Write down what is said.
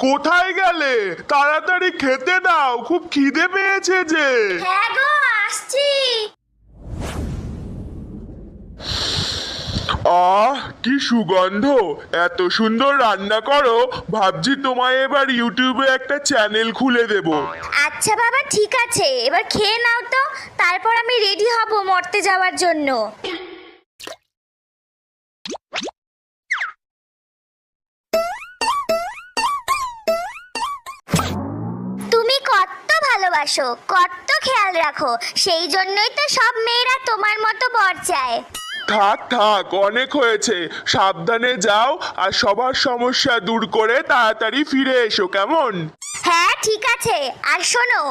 কোথায় গেলে? তাড়াতাড়ি খেতে দাও, খুব খিদে পেয়েছে যে। হ্যাঁ গো, আসছি। আহ, কি সুগন্ধ! এত সুন্দর রান্না করো, ভাবছি তোমায় এবার ইউটিউবে একটা চ্যানেল খুলে দেব। আচ্ছা বাবা, ঠিক আছে, এবার খেয়ে নাও তো, তারপর আমি রেডি হব মরতে যাওয়ার জন্য। তুমি কত ভালোবাসো, কত খেয়াল রাখো, সেই জন্যই তো সব মেয়েরা তোমার মতো বর চায়। থাক থাক, অনেক হয়েছে। সাবধানে যাও, আর সবার সমস্যা দূর করে তাড়াতাড়ি ফিরে এসো, কেমন? হ্যাঁ ঠিক আছে, আর শোনো,